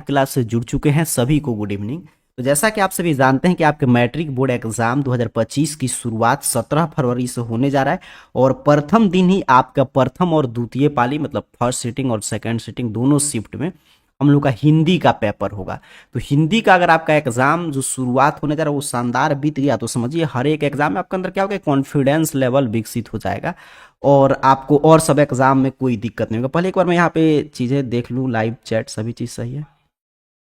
Class से जुड़ चुके हैं सभी को गुड इवनिंग। तो जैसा कि आप सभी जानते हैं कि आपके मैट्रिक बोर्ड एग्जाम 2025 की शुरुआत 17 फरवरी से होने जा रहा है और प्रथम दिन ही आपका प्रथम और द्वितीय पाली मतलब फर्स्ट सिटिंग और सेकंड सिटिंग दोनों शिफ्ट में हम लोग का हिंदी का पेपर होगा। तो हिंदी का अगर आपका एग्जाम जो शुरुआत होने जा रहा है वो शानदार बीत गया तो समझिए हर एक एग्जाम में आपके अंदर क्या होगा, कॉन्फिडेंस लेवल विकसित हो जाएगा और आपको और सब एग्जाम में कोई दिक्कत नहीं होगा। पहले एक बार मैं यहाँ पे चीज़ें देख लूँ, लाइव चैट सभी चीज़ सही है।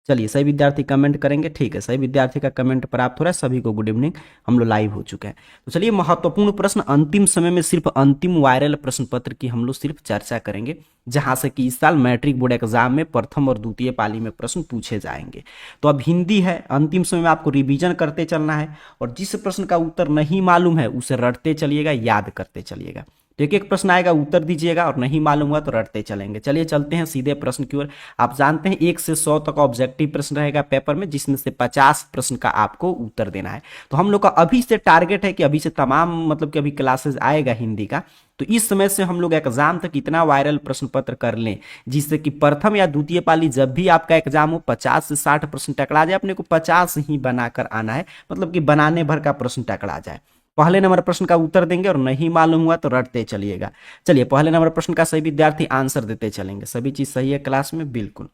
चलिए सही विद्यार्थी कमेंट करेंगे, ठीक है, सही विद्यार्थी का कमेंट प्राप्त हो रहा है, सभी को गुड इवनिंग। हम लोग लाइव हो चुके हैं। तो चलिए महत्वपूर्ण प्रश्न अंतिम समय में सिर्फ अंतिम वायरल प्रश्न पत्र की हम लोग सिर्फ चर्चा करेंगे, जहां से कि इस साल मैट्रिक बोर्ड एग्जाम में प्रथम और द्वितीय पाली में प्रश्न पूछे जाएंगे। तो अब हिंदी है, अंतिम समय में आपको रिवीजन करते चलना है और जिस प्रश्न का उत्तर नहीं मालूम है उसे रटते चलिएगा, याद करते चलिएगा। तो एक एक प्रश्न आएगा, उत्तर दीजिएगा और नहीं मालूम हुआ तो रटते चलेंगे। चलिए चलते हैं सीधे प्रश्न की ओर। आप जानते हैं 1 से 100 तक ऑब्जेक्टिव प्रश्न रहेगा पेपर में, जिसमें से 50 प्रश्न का आपको उत्तर देना है। तो हम लोग का अभी से टारगेट है कि अभी से तमाम मतलब कि अभी क्लासेस आएगा हिंदी का, तो इस समय से हम लोग एग्जाम तक इतना वायरल प्रश्न पत्र कर लें जिससे कि प्रथम या द्वितीय पाली जब भी आपका एग्जाम हो 50 से 60 प्रश्न टकरा जाए। अपने को 50 ही बनाकर आना है, मतलब कि बनाने भर का प्रश्न टकरा जाए। पहले नंबर प्रश्न का उत्तर देंगे और नहीं मालूम हुआ तो रटते चलिएगा। चलिए पहले नंबर प्रश्न का सही विद्यार्थी आंसर देते चलेंगे। सभी चीज सही है क्लास में, बिल्कुल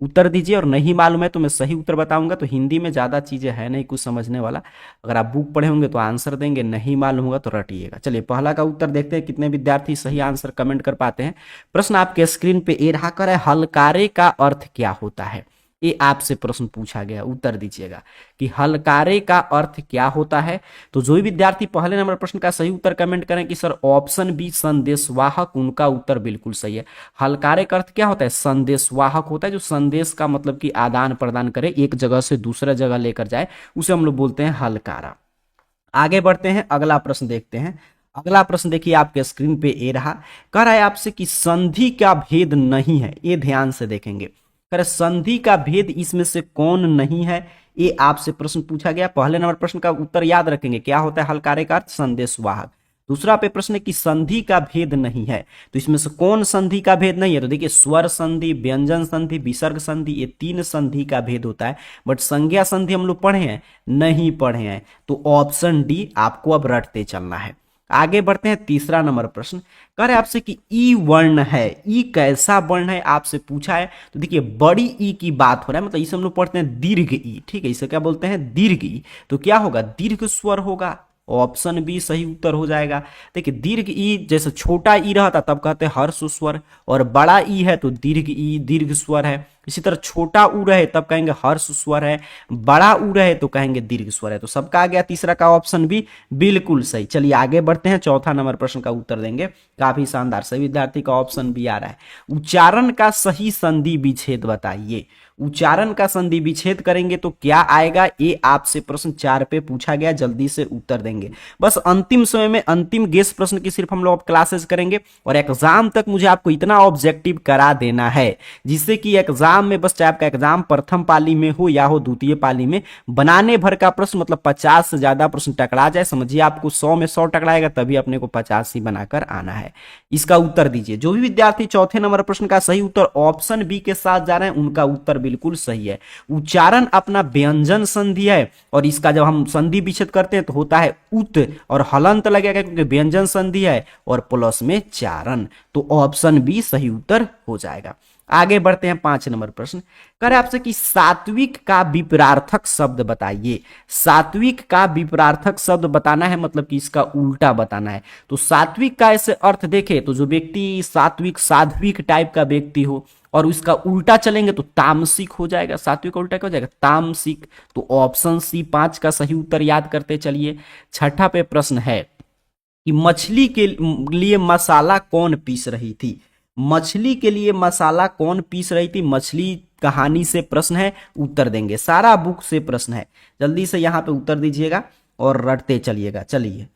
उत्तर दीजिए और नहीं मालूम है तो मैं सही उत्तर बताऊंगा। तो हिंदी में ज़्यादा चीज़ें है नहीं कुछ समझने वाला, अगर आप बुक पढ़े होंगे तो आंसर देंगे, नहीं मालूम होगा तो रटिएगा। चलिए पहला का उत्तर देखते हैं कितने विद्यार्थी सही आंसर कमेंट कर पाते हैं। प्रश्न आपके स्क्रीन पे ए रहा कर है, हलकारे का अर्थ क्या होता है। ये आपसे प्रश्न पूछा गया, उत्तर दीजिएगा कि हलकारे का अर्थ क्या होता है। तो जो भी विद्यार्थी पहले नंबर प्रश्न का सही उत्तर कमेंट करें कि सर ऑप्शन बी संदेशवाहक, उनका उत्तर बिल्कुल सही है। हलकारे का अर्थ क्या होता है, संदेशवाहक होता है, जो संदेश का मतलब कि आदान प्रदान करे, एक जगह से दूसरे जगह लेकर जाए, उसे हम लोग बोलते हैं हलकारा। आगे बढ़ते हैं, अगला प्रश्न देखते हैं। अगला प्रश्न देखिए आपके स्क्रीन पे ए रहा, कह रहा है आपसे कि संधि का भेद नहीं है। ये ध्यान से देखेंगे, कर संधि का भेद इसमें से कौन नहीं है, ये आपसे प्रश्न पूछा गया। पहले नंबर प्रश्न का उत्तर याद रखेंगे, क्या होता है हलकारे का अर्थ, संदेशवाहक। दूसरा पे प्रश्न है कि संधि का भेद नहीं है, तो इसमें से कौन संधि का भेद नहीं है। तो देखिए स्वर संधि, व्यंजन संधि, विसर्ग संधि, ये 3 संधि का भेद होता है। बट संज्ञा संधि हम लोग पढ़े हैं, नहीं पढ़े हैं, तो ऑप्शन डी आपको अब रटते चलना है। आगे बढ़ते हैं, तीसरा नंबर प्रश्न कह रहे आपसे कि ई वर्ण है, ई कैसा वर्ण है आपसे पूछा है। तो देखिए बड़ी ई की बात हो रहा है, मतलब इसे हम लोग पढ़ते हैं दीर्घ ई, ठीक है, इसे क्या बोलते हैं, दीर्घ ई। तो क्या होगा, दीर्घ स्वर होगा, ऑप्शन बी सही उत्तर हो जाएगा। देखिए दीर्घ ई, जैसे छोटा ई रहता तब कहते हैं हर्ष स्वर, और बड़ा ई है तो दीर्घ ई दीर्घ स्वर है। इसी तरह छोटा ऊ रहे तब कहेंगे हर्ष स्वर है, बड़ा ऊ रहे तो कहेंगे दीर्घ स्वर है। तो सबका आ गया तीसरा का ऑप्शन भी बिल्कुल सही। चलिए आगे बढ़ते हैं, चौथा नंबर प्रश्न का उत्तर देंगे, काफी शानदार, सही विद्यार्थी का ऑप्शन भी आ रहा है। उच्चारण का सही संधि विच्छेद बताइए। उच्चारण का संधि विच्छेद करेंगे तो क्या आएगा, ये आपसे प्रश्न 4 पे पूछा गया, जल्दी से उत्तर देंगे। बस अंतिम समय में अंतिम गेस प्रश्न की सिर्फ हम लोग क्लासेस करेंगे और एग्जाम तक मुझे आपको इतना ऑब्जेक्टिव करा देना है जिससे कि एग्जाम में, बस चाहे आपका एग्जाम प्रथम पाली में हो या हो द्वितीय पाली में, बनाने भर का प्रश्न मतलब 50 से ज्यादा प्रश्न टकरा जाए। समझिए आपको 100 में 100 टकराएगा तभी अपने को 50 ही बनाकर आना है। इसका उत्तर दीजिए। जो भी विद्यार्थी चौथे नंबर प्रश्न का सही उत्तर ऑप्शन बी के साथ जा रहे हैं उनका उत्तर बिल्कुल सही है। उच्चारण अपना व्यंजन संधि है और इसका जब हम संधि विच्छेद करते हैं तो होता है उत और हलंत लगेगा क्योंकि व्यंजन संधि है और प्लस में चारण, तो ऑप्शन बी सही उत्तर हो जाएगा। आगे बढ़ते हैं, 5 नंबर प्रश्न कर आपसे कि सात्विक का विपरार्थक शब्द बताइए। सात्विक का विपरार्थक शब्द बताना है, मतलब कि इसका उल्टा बताना है। तो सात्विक का ऐसे अर्थ देखे तो जो व्यक्ति सात्विक साध्विक टाइप का व्यक्ति हो और उसका उल्टा चलेंगे तो तामसिक हो जाएगा। सात्विक का उल्टा क्या हो जाएगा, तामसिक। तो ऑप्शन सी 5 का सही उत्तर याद करते चलिए। छठा पे प्रश्न है कि मछली के लिए मसाला कौन पीस रही थी। मछली के लिए मसाला कौन पीस रही थी, मछली कहानी से प्रश्न है, उत्तर देंगे, सारा बुक से प्रश्न है, जल्दी से यहाँ पे उत्तर दीजिएगा और रटते चलिएगा। चलिए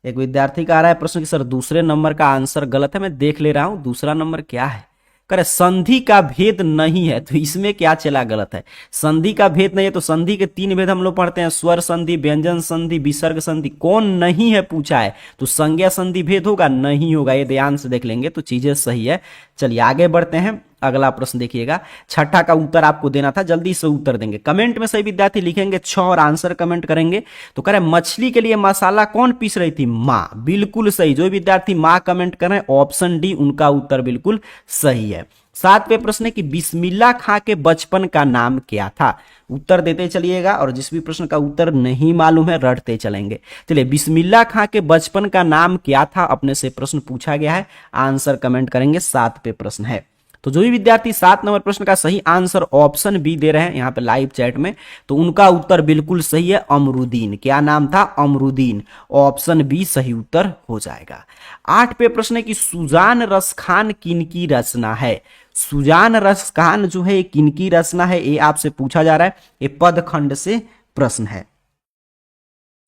एक विद्यार्थी का आ रहा है प्रश्न कि सर दूसरे नंबर का आंसर गलत है, मैं देख ले रहा हूं दूसरा नंबर क्या है। करे संधि का भेद नहीं है, तो इसमें क्या चला गलत है, संधि का भेद नहीं है तो संधि के 3 भेद हम लोग पढ़ते हैं, स्वर संधि, व्यंजन संधि, विसर्ग संधि, कौन नहीं है पूछा है, तो संज्ञा संधि भेद होगा, नहीं होगा, ये ध्यान से देख लेंगे तो चीजें सही है। चलिए आगे बढ़ते हैं, अगला प्रश्न देखिएगा, छठा का उत्तर आपको देना था, जल्दी से उत्तर देंगे। कमेंट में सही विद्यार्थी लिखेंगे 6 और आंसर कमेंट करेंगे। तो कह रहे मछली के लिए मसाला कौन पीस रही थी? माँ। बिल्कुल सही, जो विद्यार्थी माँ कमेंट कर रहे हैं ऑप्शन डी उनका उत्तर बिल्कुल सही है। 7वें प्रश्न है कि बिस्मिल्लाह खां के बचपन का नाम क्या था? उत्तर देते चलिएगा और जिस भी प्रश्न का उत्तर नहीं मालूम है रटते चलेंगे। चलिए, बिस्मिल्लाह खां के बचपन का नाम क्या था, अपने से प्रश्न पूछा गया है, आंसर कमेंट करेंगे। 7 पे प्रश्न है। तो जो भी विद्यार्थी 7 नंबर प्रश्न का सही आंसर ऑप्शन बी दे रहे हैं यहाँ पे लाइव चैट में, तो उनका उत्तर बिल्कुल सही है, अमरुद्दीन। क्या नाम था? अमरुद्दीन। ऑप्शन बी सही उत्तर हो जाएगा। 8 पे प्रश्न है कि सुजान रसखान किनकी रचना है? सुजान रसखान जो है किनकी रचना है, ये आपसे पूछा जा रहा है, ये पदखंड से प्रश्न है।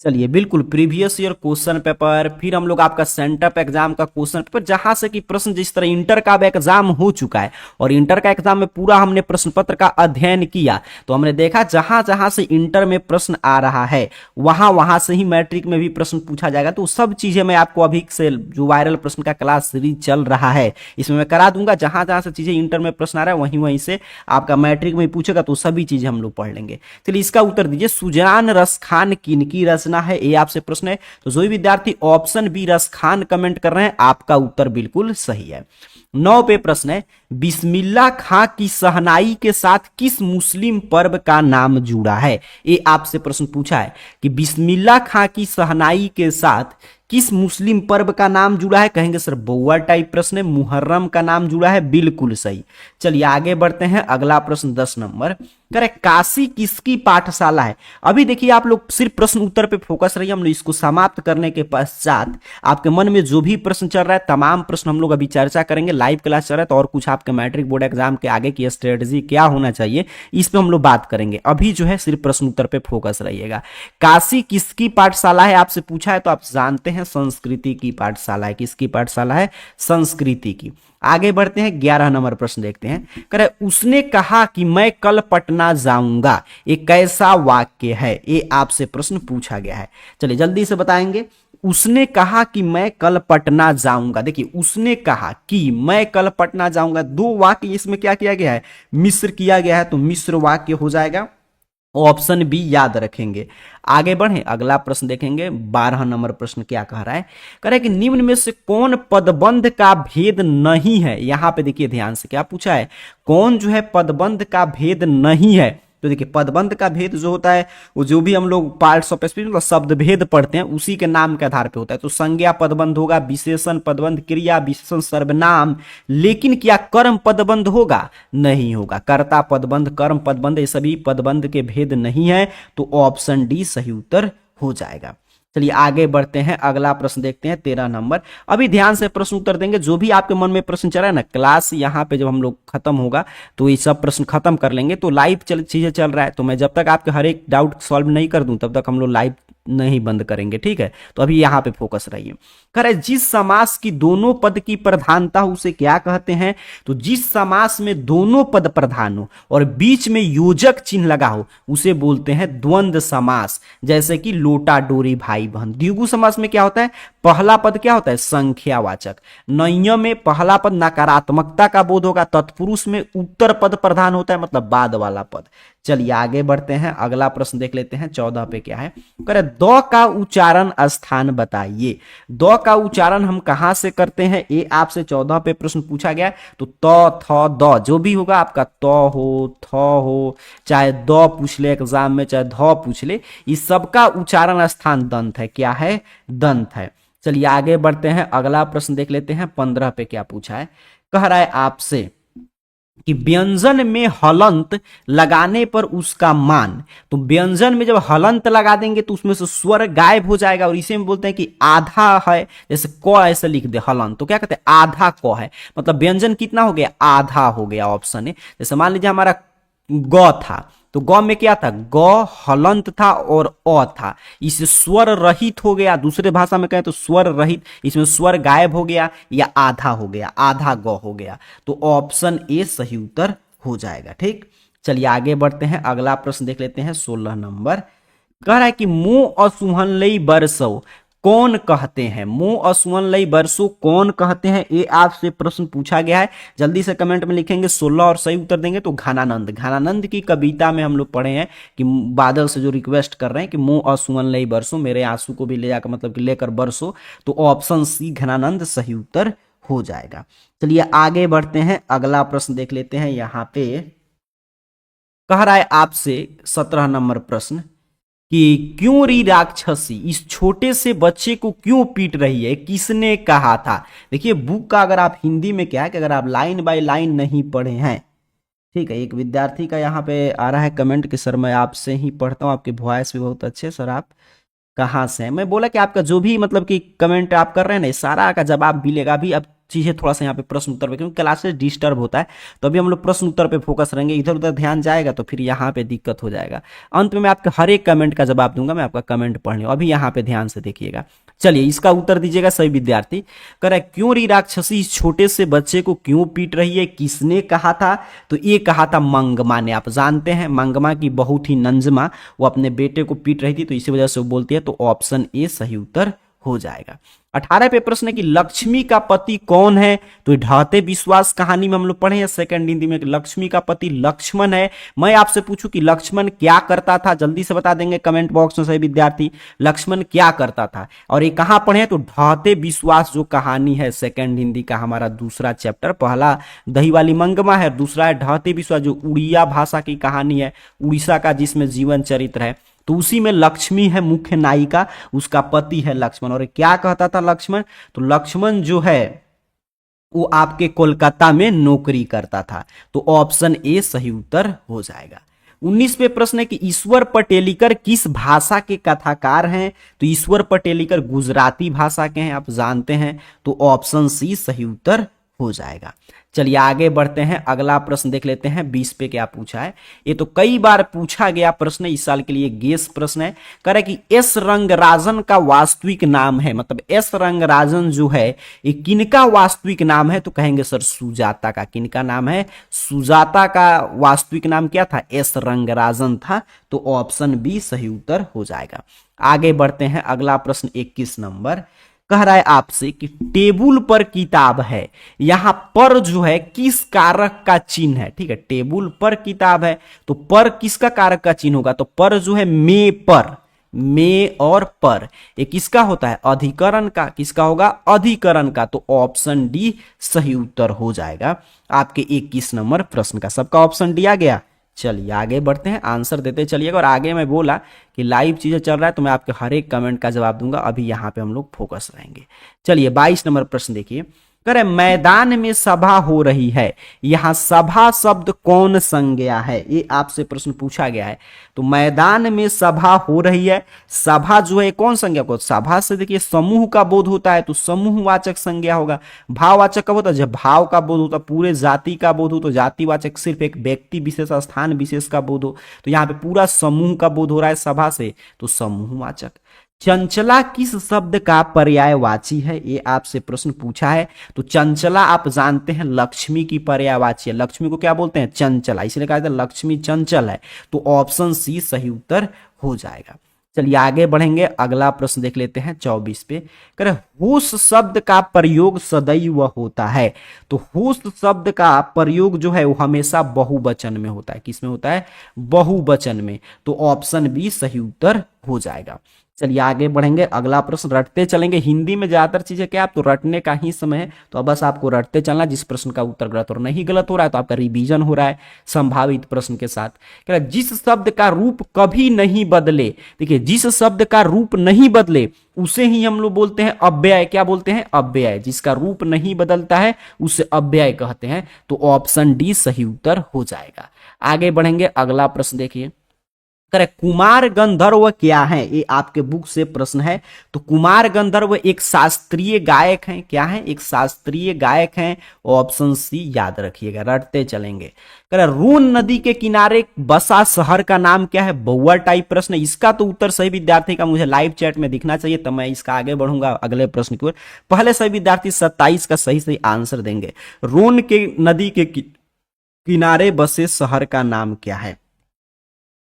चलिए, बिल्कुल प्रीवियस ईयर क्वेश्चन पेपर, फिर हम लोग आपका सेंटअप एग्जाम का क्वेश्चन पेपर, जहां से कि प्रश्न जिस तरह इंटर का एग्जाम हो चुका है और इंटर का एग्जाम में पूरा हमने प्रश्न पत्र का अध्ययन किया, तो हमने देखा जहां जहां से इंटर में प्रश्न आ रहा है वहां वहां से ही मैट्रिक में भी प्रश्न पूछा जाएगा। तो सब चीजें मैं आपको अभी से जो वायरल प्रश्न का क्लास सीरीज चल रहा है इसमें मैं करा दूंगा। जहां जहां से चीजें इंटर में प्रश्न आ रहा है वहीं वहीं से आपका मैट्रिक में पूछेगा, तो सभी चीजें हम लोग पढ़ लेंगे। चलिए, इसका उत्तर दीजिए, सुजान रसखान किनकी रचना है, ये आपसे प्रश्न है। तो जो भी विद्यार्थी ऑप्शन बी रसखान कमेंट कर रहे हैं, आपका उत्तर बिल्कुल सही है। 9 पे प्रश्न है, बिस्मिल्लाह खां की शहनाई के साथ किस मुस्लिम पर्व का नाम जुड़ा है? ये आपसे प्रश्न पूछा है कि बिस्मिल्लाह खां की शहनाई के साथ किस मुस्लिम पर्व का नाम जुड़ा है? कहेंगे सर बउआ टाइप प्रश्न है, मुहर्रम का नाम जुड़ा है। बिल्कुल सही। चलिए आगे बढ़ते हैं, अगला प्रश्न 10 नंबर, करे काशी किसकी पाठशाला है? अभी देखिए आप लोग सिर्फ प्रश्न उत्तर पे फोकस रहिए, हम लोग इसको समाप्त करने के पश्चात आपके मन में जो भी प्रश्न चल रहा है तमाम प्रश्न हम लोग अभी चर्चा करेंगे। लाइव क्लास चल रहा है तो और कुछ आपके मैट्रिक बोर्ड एग्जाम के आगे की स्ट्रेटजी क्या होना चाहिए इस पे हम लोग बात करेंगे। अभी जो है सिर्फ प्रश्न उत्तर पे फोकस रहिएगा। काशी किसकी पाठशाला है आपसे पूछा है, तो आप जानते हैं संस्कृति की पाठशाला है। किसकी पाठशाला है? संस्कृति की। आगे बढ़ते हैं, 11 नंबर प्रश्न देखते हैं। करे उसने कहा कि मैं कल पटना जाऊंगा, ये कैसा वाक्य है? ये आपसे प्रश्न पूछा गया है। चलिए जल्दी से बताएंगे। उसने कहा कि मैं कल पटना जाऊंगा, देखिए उसने कहा कि मैं कल पटना जाऊंगा, दो वाक्य इसमें क्या किया गया है? मिश्र किया गया है, तो मिश्र वाक्य हो जाएगा। ऑप्शन बी याद रखेंगे। आगे बढ़े, अगला प्रश्न देखेंगे। 12 नंबर प्रश्न क्या कह रहा है? कह रहा है कि निम्न में से कौन पदबंध का भेद नहीं है? यहां पे देखिए ध्यान से क्या पूछा है, कौन जो है पदबंध का भेद नहीं है? तो देखिए पदबंध का भेद जो होता है वो जो भी हम लोग पार्ट्स ऑफ स्पीच मतलब शब्द भेद पढ़ते हैं उसी के नाम के आधार पे होता है। तो संज्ञा पदबंध होगा, विशेषण पदबंध, क्रिया विशेषण सर्वनाम, लेकिन क्या कर्म पदबंध होगा? नहीं होगा। कर्ता पदबंध, कर्म पदबंध, ये सभी पदबंध के भेद नहीं है, तो ऑप्शन डी सही उत्तर हो जाएगा। चलिए आगे बढ़ते हैं, अगला प्रश्न देखते हैं 13 नंबर। अभी ध्यान से प्रश्न उत्तर देंगे, जो भी आपके मन में प्रश्न चल रहा है ना, क्लास यहाँ पे जब हम लोग खत्म होगा तो ये सब प्रश्न खत्म कर लेंगे। तो लाइव चीजें चल रहा है, तो मैं जब तक आपके हर एक डाउट सॉल्व नहीं कर दूं तब तक हम लोग लाइव नहीं बंद करेंगे, ठीक है? तो अभी यहां पे फोकस रहिए। करे जिस समास की दोनों पद की प्रधानता उसे क्या कहते हैं? तो जिस समास में दोनों पद प्रधान हो और बीच में योजक चिन्ह लगा हो उसे बोलते हैं द्वंद्व समास। जैसे कि लोटा डोरी भाई बहन। द्विगु समास में क्या होता है? पहला पद क्या होता है? संख्यावाचक। नैय में पहला पद नकारात्मकता का बोध होगा। तत्पुरुष में उत्तर पद प्रधान होता है, मतलब बाद वाला पद। चलिए आगे बढ़ते हैं, अगला प्रश्न देख लेते हैं। 14 पे क्या है? करे द का उच्चारण स्थान बताइए। द का उच्चारण हम कहां से करते हैं, ये आपसे 14 पे प्रश्न पूछा गया। तो त थ द जो भी होगा आपका, त हो, थ हो, चाहे द पूछ ले एग्जाम में, चाहे ध पूछ ले, इस सबका उच्चारण स्थान दंत है। क्या है? दंत है। चलिए आगे बढ़ते हैं, अगला प्रश्न देख लेते हैं। 15 पे क्या पूछा है? कह रहा है आपसे कि व्यंजन में हलंत लगाने पर उसका मान। तो व्यंजन में जब हलंत लगा देंगे तो उसमें से स्वर गायब हो जाएगा, और इसे में बोलते हैं कि आधा है। जैसे क ऐसे लिख दे हलंत, तो क्या कहते हैं? आधा क है, मतलब व्यंजन कितना हो गया? आधा हो गया। ऑप्शन है, जैसे मान लीजिए हमारा ग था, तो ग में क्या था? ग हलंत था और अ था, इसे स्वर रहित हो गया। दूसरे भाषा में कहें तो स्वर रहित, इसमें स्वर गायब हो गया या आधा हो गया, आधा ग हो गया। तो ऑप्शन ए सही उत्तर हो जाएगा। ठीक, चलिए आगे बढ़ते हैं, अगला प्रश्न देख लेते हैं। 16 नंबर कह रहा है कि मुंह असुहन लई बरसो, कौन कहते हैं? मो असुवन लई बरसो कौन कहते हैं? ये आपसे प्रश्न पूछा गया है। जल्दी से कमेंट में लिखेंगे 16 और सही उत्तर देंगे तो घनानंद। घनानंद की कविता में हम लोग पढ़े हैं कि बादल से जो रिक्वेस्ट कर रहे हैं कि मो असुवन लई बरसो, मेरे आंसू को भी ले जाकर मतलब कि लेकर बरसो, तो ऑप्शन सी घनानंद सही उत्तर हो जाएगा। चलिए आगे बढ़ते हैं, अगला प्रश्न देख लेते हैं। यहां पे कह रहा है आपसे 17 नंबर प्रश्न कि क्यों री राक्षसी इस छोटे से बच्चे को क्यों पीट रही है, किसने कहा था? देखिए बुक का अगर आप हिंदी में क्या है कि अगर आप लाइन बाय लाइन नहीं पढ़े हैं, ठीक है। एक विद्यार्थी का यहाँ पे आ रहा है कमेंट कि सर मैं आपसे ही पढ़ता हूँ, आपके वॉइस भी बहुत अच्छे, सर आप कहाँ से हैं? मैं बोला कि आपका जो भी मतलब कि कमेंट आप कर रहे हैं ना, सारा का जवाब मिलेगा। अभी अब चीजें थोड़ा सा यहाँ पे प्रश्न उत्तर पे, क्योंकि क्लासेस डिस्टर्ब होता है, तो अभी हम लोग प्रश्न उत्तर पे फोकस रहेंगे। इधर उधर ध्यान जाएगा तो फिर यहाँ पे दिक्कत हो जाएगा। अंत में मैं आपके हर एक कमेंट का जवाब दूंगा, मैं आपका कमेंट पढ़ लूँ। अभी यहाँ पे ध्यान से देखिएगा। चलिए इसका उत्तर दीजिएगा सही विद्यार्थी। कह रहा है क्यों री राक्षसी इस छोटे से बच्चे को क्यों पीट रही है, किसने कहा था? तो ये कहा था मंगमा ने। आप जानते हैं मंगमा की बहू थी नंजमा, वो अपने बेटे को पीट रही थी, तो इसी वजह से वो बोलती है, तो ऑप्शन ए सही उत्तर हो जाएगा। 18 पे प्रश्न है कि लक्ष्मी का पति कौन है? तो ढाते विश्वास कहानी में हम लोग पढ़े हैं सेकंड हिंदी में कि लक्ष्मी का पति लक्ष्मण है। मैं आपसे पूछूं कि लक्ष्मण क्या करता था, जल्दी से बता देंगे कमेंट बॉक्स में सही विद्यार्थी। लक्ष्मण क्या करता था और ये कहां पढ़े हैं? तो ढाते विश्वास जो कहानी है सेकंड हिंदी का हमारा दूसरा चैप्टर, पहला दही वाली मंगमा है, दूसरा है ढाते विश्वास जो उड़िया भाषा की कहानी है, उड़ीसा का जिसमें जीवन चरित्र है, तो उसी में लक्ष्मी है मुख्य नायिका, उसका पति है लक्ष्मण। और क्या कहता था लक्ष्मण? तो लक्ष्मण जो है वो आपके कोलकाता में नौकरी करता था, तो ऑप्शन ए सही उत्तर हो जाएगा। 19 पे प्रश्न है कि ईश्वर पटेलिकर किस भाषा के कथाकार हैं? तो ईश्वर पटेलिकर गुजराती भाषा के हैं, आप जानते हैं, तो ऑप्शन सी सही उत्तर हो जाएगा। चलिए आगे बढ़ते हैं, अगला प्रश्न देख लेते हैं। 20 पे क्या पूछा है? ये तो कई बार पूछा गया प्रश्न, इस साल के लिए गेस प्रश्न है। कह रहा है कि एस रंगराजन का वास्तविक नाम है, मतलब एस रंगराजन जो है ये किनका वास्तविक नाम है? तो कहेंगे सर सुजाता का। किनका नाम है? सुजाता का वास्तविक नाम क्या था? एस रंगराजन था, तो ऑप्शन बी सही उत्तर हो जाएगा। आगे बढ़ते हैं, अगला प्रश्न 21 नंबर कह रहा है आपसे कि टेबुल पर किताब है, यहां पर जो है किस कारक का चिन्ह है? ठीक है, टेबुल पर किताब है तो पर किसका कारक का चिन्ह होगा? तो पर जो है मे पर, मे और पर ये किसका होता है? अधिकरण का। किसका होगा? अधिकरण का, तो ऑप्शन डी सही उत्तर हो जाएगा आपके 21 नंबर प्रश्न का। सबका ऑप्शन डी आ गया। चलिए आगे बढ़ते हैं, आंसर देते चलिएगा। और आगे मैं बोला कि लाइव चीजें चल रहा है तो मैं आपके हर एक कमेंट का जवाब दूंगा। अभी यहाँ पे हम लोग फोकस रहेंगे। चलिए 22 नंबर प्रश्न देखिए, कह रहे मैदान में सभा हो रही है, यहां सभा शब्द कौन संज्ञा है? ये आपसे प्रश्न पूछा गया है। तो मैदान में सभा हो रही है, सभा जो है कौन संज्ञा को? सभा से देखिए समूह का बोध होता है, तो समूहवाचक संज्ञा होगा। भाववाचक कब होता है? जब भाव का बोध होता है, पूरे जाति का बोध हो तो जातिवाचक, सिर्फ एक व्यक्ति विशेष स्थान विशेष का बोध हो, तो यहाँ पे पूरा समूह का बोध हो रहा है सभा से, तो समूहवाचक। चंचला किस शब्द का पर्यायवाची है? ये आपसे प्रश्न पूछा है। तो चंचला आप जानते हैं लक्ष्मी की पर्यायवाची है। लक्ष्मी को क्या बोलते हैं? चंचला, इसलिए कहा जाता है लक्ष्मी चंचल है, तो ऑप्शन सी सही उत्तर हो जाएगा। चलिए आगे बढ़ेंगे, अगला प्रश्न देख लेते हैं 24 पे। कह रहे होश शब्द का प्रयोग सदैव होता है, तो होश शब्द का प्रयोग जो है वो हमेशा बहुवचन में होता है। किसमें होता है? बहुवचन में, तो ऑप्शन बी सही उत्तर हो जाएगा। चलिए आगे बढ़ेंगे, अगला प्रश्न रटते चलेंगे। हिंदी में ज्यादातर चीजें क्या, आप तो रटने का ही समय है, तो अब बस आपको रटते चलना। जिस प्रश्न का उत्तर गलत और नहीं गलत हो रहा है तो आपका रिवीजन हो रहा है संभावित प्रश्न के साथ। क्या जिस शब्द का रूप कभी नहीं बदले, देखिए जिस शब्द का रूप नहीं बदले उसे ही हम लोग बोलते हैं अव्यय। क्या बोलते हैं? अव्यय। जिसका रूप नहीं बदलता है उसे अव्यय कहते हैं, तो ऑप्शन डी सही उत्तर हो जाएगा। आगे बढ़ेंगे, अगला प्रश्न देखिए। कुमार गंधर्व क्या है? ये आपके बुक से प्रश्न है। तो कुमार गंधर्व एक शास्त्रीय गायक हैं। क्या है? एक शास्त्रीय गायक हैं, ऑप्शन सी याद रखिएगा, रटते चलेंगे। रोन नदी के किनारे बसा शहर का नाम क्या है? बउआ टाइप प्रश्न। इसका तो उत्तर सही विद्यार्थी का मुझे लाइव चैट में दिखना चाहिए, तो मैं इसका आगे बढ़ूंगा अगले प्रश्न की ओर। पहले सही विद्यार्थी 27 का सही सही आंसर देंगे। रोन के नदी के किनारे बसे शहर का नाम क्या है?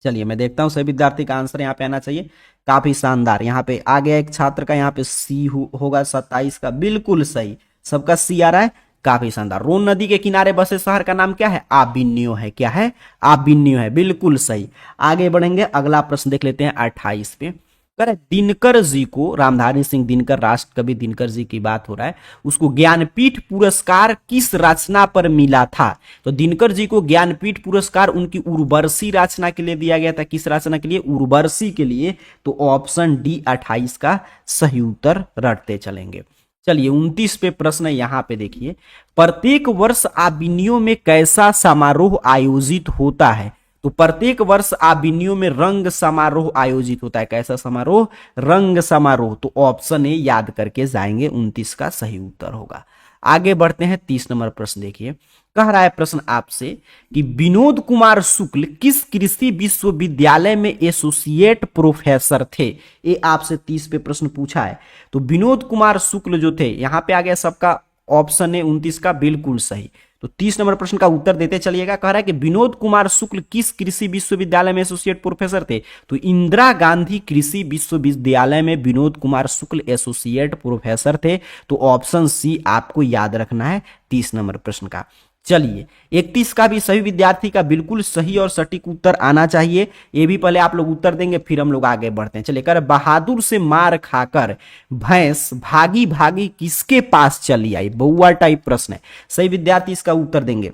चलिए मैं देखता हूँ सभी विद्यार्थी का आंसर यहाँ पे आना चाहिए। काफी शानदार, यहाँ पे आ गया एक छात्र का, यहाँ पे सी होगा 27 का, बिल्कुल सही, सबका सी आ रहा है। काफी शानदार। रोन नदी के किनारे बसे शहर का नाम क्या है? आबिन्यो है। क्या है? आबिन्यो है, बिल्कुल सही। आगे बढ़ेंगे, अगला प्रश्न देख लेते हैं 28 पे। कर दिनकर जी को, रामधारी सिंह दिनकर, राष्ट्र कवि दिनकर जी की बात हो रहा है, उसको ज्ञानपीठ पुरस्कार किस रचना पर मिला था? तो दिनकर जी को ज्ञानपीठ पुरस्कार उनकी उर्वशी रचना के लिए दिया गया था। किस रचना के लिए? उर्वशी के लिए। तो ऑप्शन डी 28 का सही उत्तर रटते चलेंगे। चलिए 29 पे प्रश्न है, यहां पे देखिए, प्रत्येक वर्ष आबिनियो में कैसा समारोह आयोजित होता है? तो प्रत्येक वर्ष आबिनियो में रंग समारोह आयोजित होता है। कैसा समारोह? रंग समारोह। तो ऑप्शन ए याद करके जाएंगे, 29 का सही उत्तर होगा। आगे बढ़ते हैं, 30 नंबर प्रश्न देखिए। कह रहा है प्रश्न आपसे कि विनोद कुमार शुक्ल किस कृषि विश्वविद्यालय में एसोसिएट प्रोफेसर थे? ये आपसे 30 पे प्रश्न पूछा है। तो विनोद कुमार शुक्ल जो थे, यहां पे आ गया सबका ऑप्शन है 29 का बिल्कुल सही। तो 30 नंबर प्रश्न का उत्तर देते चलिएगा। कह रहा है कि विनोद कुमार शुक्ल किस कृषि विश्वविद्यालय में एसोसिएट प्रोफेसर थे? तो इंदिरा गांधी कृषि विश्वविद्यालय में विनोद कुमार शुक्ल एसोसिएट प्रोफेसर थे। तो ऑप्शन सी आपको याद रखना है 30 नंबर प्रश्न का। चलिए 31 का भी सभी विद्यार्थी का बिल्कुल सही और सटीक उत्तर आना चाहिए। ये भी पहले आप लोग उत्तर देंगे, फिर हम लोग आगे बढ़ते हैं। चलिए, कर बहादुर से मार खाकर भैंस भागी भागी किसके पास चली आई? बउआ टाइप प्रश्न है, सही विद्यार्थी इसका उत्तर देंगे।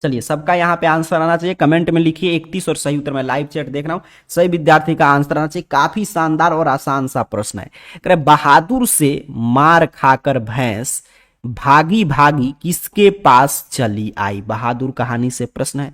चलिए सबका यहाँ पे आंसर आना चाहिए, कमेंट में लिखिए 31 और सही उत्तर। मैं लाइव चैट देख रहा हूं, सही विद्यार्थी का आंसर आना चाहिए। काफी शानदार और आसान सा प्रश्न है। करे बहादुर से मार खाकर भैंस भागी भागी किसके पास चली आई? बहादुर कहानी से प्रश्न है।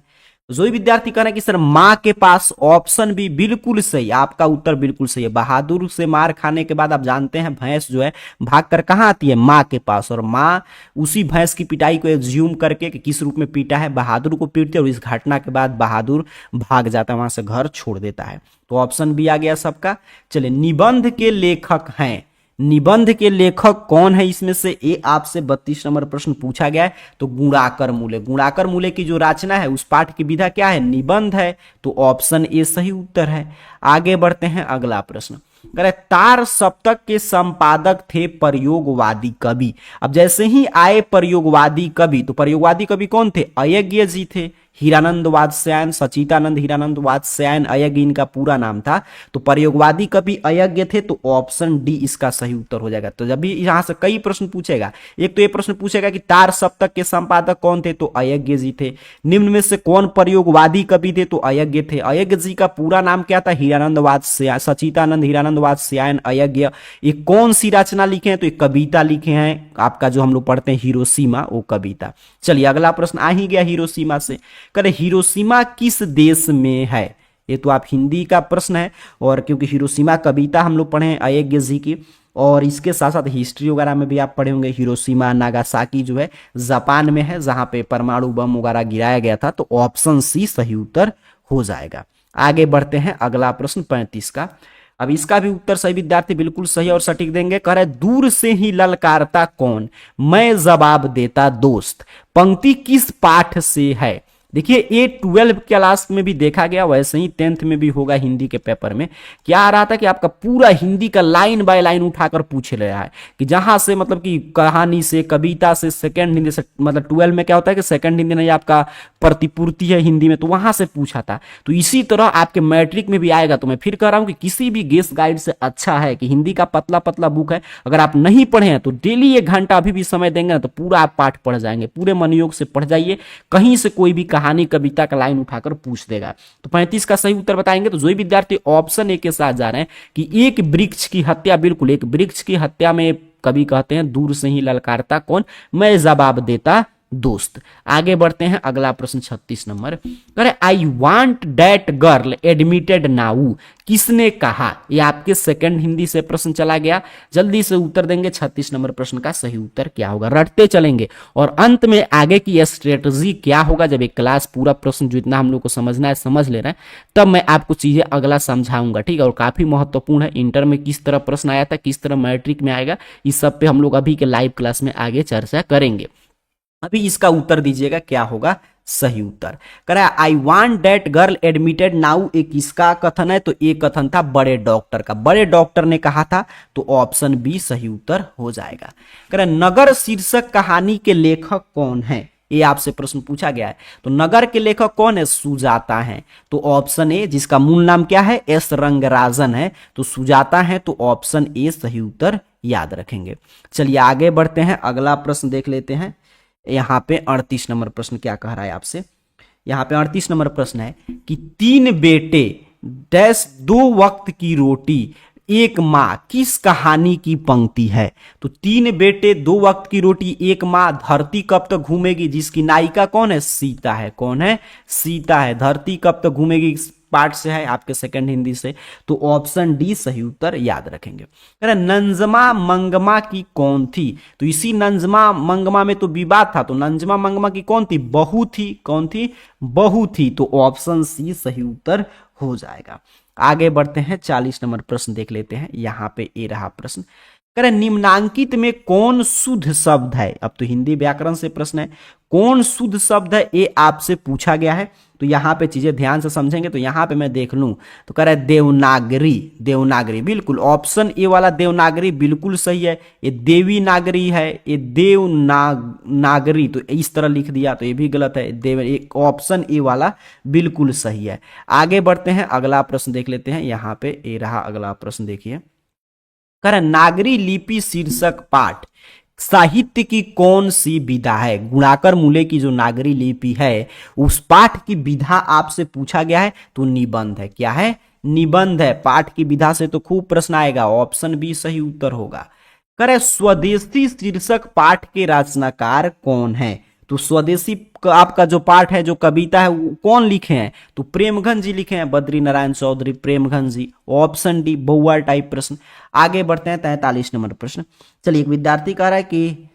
जो विद्यार्थी कह रहे हैं कि सर माँ के पास, ऑप्शन भी बिल्कुल सही, आपका उत्तर बिल्कुल सही है। बहादुर से मार खाने के बाद आप जानते हैं भैंस जो है भाग कर कहाँ आती है? माँ के पास। और माँ उसी भैंस की पिटाई को एज्यूम करके कि किस रूप में पीटा है, बहादुर को पीटती है, और इस घटना के बाद बहादुर भाग जाता है, वहां से घर छोड़ देता है। तो ऑप्शन भी आ गया सबका। चलिए, निबंध के लेखक हैं, निबंध के लेखक कौन है इसमें से? ये आपसे 32 नंबर प्रश्न पूछा गया है। तो गुणाकर मूले, गुणाकर मूले की जो रचना है उस पाठ की विधा क्या है? निबंध है। तो ऑप्शन ए सही उत्तर है। आगे बढ़ते हैं, अगला प्रश्न। करें तार सप्तक के संपादक थे प्रयोगवादी कवि। अब जैसे ही आए प्रयोगवादी कवि, तो प्रयोगवादी कवि कौन थे? अयज्ञ जी थे। हीरानंद वात्स्यायन, सचितानंद हीरानंद वात्स्यायन अयज्ञ इनका पूरा नाम था। तो प्रयोगवादी कवि अयज्ञ थे। तो ऑप्शन डी इसका सही उत्तर हो जाएगा। तो जब भी यहां से कई प्रश्न पूछेगा, एक तो ये प्रश्न पूछेगा कि तार सप्तक के संपादक कौन थे? तो अयज्ञ जी थे। निम्न में से कौन प्रयोगवादी कवि थे? तो अयज्ञ थे। अयज्ञ जी का पूरा नाम क्या था? हीरानंद वात्स्यायन, सचितानंद हीरानंद वात्स्यायन अयज्ञ। ये कौन सी रचना लिखे हैं? तो एक कविता लिखे हैं, आपका जो हम लोग पढ़ते हैं हिरोशिमा, वो कविता। चलिए अगला प्रश्न आ ही गया हिरोशिमा से। करे हिरोशिमा किस देश में है? ये तो आप हिंदी का प्रश्न है, और क्योंकि हिरोशिमा कविता हम लोग पढ़े हैं अयज्ञ जी की, और इसके साथ साथ हिस्ट्री वगैरह में भी आप पढ़े होंगे। हिरोशिमा नागासाकी जो है जापान में है, जहां पे परमाणु बम वगैरह गिराया गया था। तो ऑप्शन सी सही उत्तर हो जाएगा। आगे बढ़ते हैं, अगला प्रश्न 35 का। अब इसका भी उत्तर सही विद्यार्थी बिल्कुल सही और सटीक देंगे। कह रहे दूर से ही ललकारता कौन, मैं जवाब देता दोस्त। पंक्ति किस पाठ से है? देखिए ये 12 क्लास में भी देखा गया, वैसे ही 10th में भी होगा हिंदी के पेपर में। क्या आ रहा था कि आपका पूरा हिंदी का लाइन बाय लाइन उठाकर पूछ रहा है कि जहां से मतलब कि कहानी से, कविता से, सेकंड हिंदी से, मतलब 12 में क्या होता है कि सेकंड हिंदी नहीं आपका प्रतिपूर्ति है हिंदी में, तो वहां से पूछा था। तो इसी तरह आपके मैट्रिक में भी आएगा। तो मैं फिर कह रहा हूं कि किसी भी गेस गाइड से अच्छा है कि हिंदी का पतला पतला बुक है, अगर आप नहीं पढ़े हैं तो डेली 1 घंटा अभी भी समय देंगे ना तो पूरा आप पाठ पढ़ जाएंगे। पूरे मनोयोग से पढ़ जाइए, कहीं से कोई भी कहानी कविता का लाइन उठाकर पूछ देगा। तो 35 का सही उत्तर बताएंगे। तो जो भी विद्यार्थी ऑप्शन ए के साथ जा रहे हैं कि एक वृक्ष की हत्या, बिल्कुल एक वृक्ष की हत्या में कवि कहते हैं दूर से ही ललकारता कौन, मैं जवाब देता दोस्त। आगे बढ़ते हैं, अगला प्रश्न 36 नंबर। करे I want that girl admitted now, किसने कहा? ये आपके सेकंड हिंदी से प्रश्न चला गया, जल्दी से उत्तर देंगे। 36 नंबर प्रश्न का सही उत्तर क्या होगा, रटते चलेंगे। और अंत में आगे की स्ट्रेटजी क्या होगा, जब एक क्लास पूरा प्रश्न जो इतना हम लोग को समझना है समझ ले रहे हैं, तब मैं आपको चीजें अगला समझाऊंगा, ठीक है। और काफी महत्वपूर्ण है, इंटर में किस तरह प्रश्न आया था, किस तरह मैट्रिक में आएगा, इस सब पे हम लोग अभी के लाइव क्लास में आगे चर्चा करेंगे। अभी इसका उत्तर दीजिएगा क्या होगा सही उत्तर। कह रहा है I want that girl admitted now, ये किसका कथन है? तो ये कथन था बड़े डॉक्टर का, बड़े डॉक्टर ने कहा था, तो ऑप्शन बी सही उत्तर हो जाएगा। कह रहा है नगर शीर्षक कहानी के लेखक कौन है? ये आपसे प्रश्न पूछा गया है। तो नगर के लेखक कौन है? सुजाता है। तो ऑप्शन ए, जिसका मूल नाम क्या है? एस रंगराजन है, तो सुजाता है, तो ऑप्शन ए सही उत्तर याद रखेंगे। चलिए आगे बढ़ते हैं, अगला प्रश्न देख लेते हैं। यहाँ पे 38 नंबर प्रश्न क्या कह रहा है आपसे? यहाँ पे 38 नंबर प्रश्न है कि 3 बेटे डैश 2 वक्त की रोटी एक माँ किस कहानी की पंक्ति है? तो 3 बेटे 2 वक्त की रोटी एक माँ, धरती कब तक घूमेगी, जिसकी नायिका कौन है? सीता है। कौन है? सीता है। धरती कब तक घूमेगी पार्ट से है आपके सेकंड हिंदी से, तो ऑप्शन डी सही उत्तर याद रखेंगे। नंजमा मंगमा की कौन थी? तो इसी नंजमा मंगमा में तो विवाद था, तो नंजमा मंगमा की कौन थी? बहू थी। कौन थी? बहू थी, तो ऑप्शन सी सही उत्तर हो जाएगा। आगे बढ़ते हैं, 40 नंबर प्रश्न देख लेते हैं। यहां पे ये रहा प्रश्न, कह रहे निम्नांकित में कौन शुद्ध शब्द है? अब तो हिंदी व्याकरण से प्रश्न है, कौन शुद्ध शब्द है ये आपसे पूछा गया है। तो यहां पे चीजें ध्यान से समझेंगे। तो यहां पे मैं देख लूं तो कह रहा है देवनागरी। देवनागरी बिल्कुल, ऑप्शन ए वाला देवनागरी बिल्कुल सही है। ये देवी नागरी है, ये देवनागरी, तो इस तरह लिख दिया तो ये भी गलत है। एक ऑप्शन ए वाला बिल्कुल सही है। आगे बढ़ते हैं, अगला प्रश्न देख लेते हैं। यहां पे ये रहा अगला प्रश्न, देखिए कह रहा नागरी लिपि शीर्षक पाठ साहित्य की कौन सी विधा है? गुणाकर मूले की जो नागरी लिपि है उस पाठ की विधा आपसे पूछा गया है, तो निबंध है। क्या है? निबंध है। पाठ की विधा से तो खूब प्रश्न आएगा, ऑप्शन बी सही उत्तर होगा। करे स्वदेशी शीर्षक पाठ के रचनाकार कौन है? तो स्वदेशी आपका जो पाठ है, जो कविता है, वो कौन लिखे हैं? तो प्रेमघन जी लिखे हैं, बद्री नारायण चौधरी प्रेमघन जी। ऑप्शन डी बहुआ टाइप प्रश्न। आगे बढ़ते हैं, 43 नंबर प्रश्न। चलिए, एक विद्यार्थी कह रहा है कि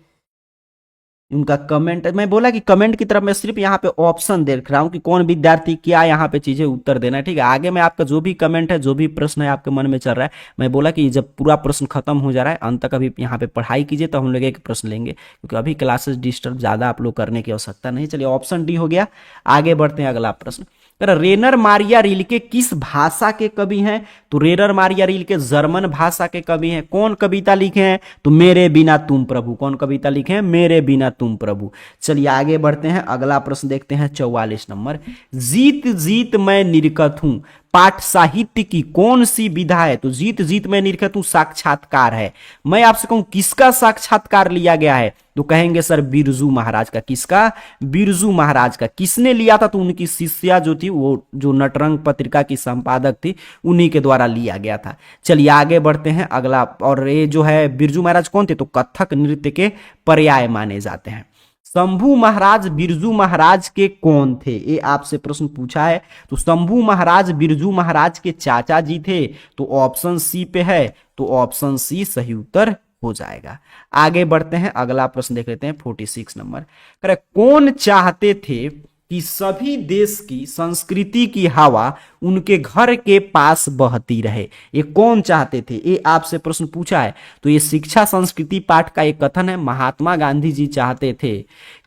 उनका कमेंट, मैं बोला कि कमेंट की तरफ मैं सिर्फ यहाँ पे ऑप्शन देख रहा हूँ कि कौन विद्यार्थी क्या यहाँ पे चीजें उत्तर देना है, ठीक है। आगे में आपका जो भी कमेंट है, जो भी प्रश्न है आपके मन में चल रहा है, मैं बोला कि जब पूरा प्रश्न खत्म हो जा रहा है, अंत तक अभी यहाँ पे पढ़ाई कीजिए, तो हम लोग एक प्रश्न लेंगे, क्योंकि अभी क्लासेस डिस्टर्ब ज्यादा आप लोग करने की आवश्यकता नहीं। चलिए, ऑप्शन डी हो गया। आगे बढ़ते हैं, अगला प्रश्न। रेनर मारिया रिल्के किस भाषा के कवि हैं? तो रेनर मारिया रिल्के जर्मन भाषा के कवि हैं। कौन कविता लिखे हैं? तो मेरे बिना तुम प्रभु। कौन कविता लिखे हैं? मेरे बिना तुम प्रभु। चलिए आगे बढ़ते हैं, अगला प्रश्न देखते हैं, 44 नंबर। जीत जीत मैं निरखत हूं पाठ साहित्य की कौन सी विधा है? तो जीत जीत मैं निरखत हूं साक्षात्कार है। मैं आपसे कहूं किसका साक्षात्कार लिया गया है? तो कहेंगे सर बिरजू महाराज का। किसका? बिरजू महाराज का। किसने लिया था? तो उनकी शिष्या जो थी, वो जो नटरंग पत्रिका की संपादक थी, उन्हीं के द्वारा लिया गया था। चलिए आगे बढ़ते हैं, अगला। और ये जो है बिरजू महाराज कौन थे? तो कथक नृत्य के पर्याय माने जाते हैं। शंभू महाराज बिरजू महाराज के कौन थे? ये आपसे प्रश्न पूछा है। तो शंभू महाराज बिरजू महाराज के चाचा जी थे, तो ऑप्शन सी पे है, तो ऑप्शन सी सही उत्तर हो जाएगा। आगे बढ़ते हैं, अगला प्रश्न देख लेते हैं, 46 नंबर। कह रहे कौन चाहते थे कि सभी देश की संस्कृति की हवा उनके घर के पास बहती रहे? ये कौन चाहते थे? ये आपसे प्रश्न पूछा है। तो ये शिक्षा संस्कृति पाठ का एक कथन है। महात्मा गांधी जी चाहते थे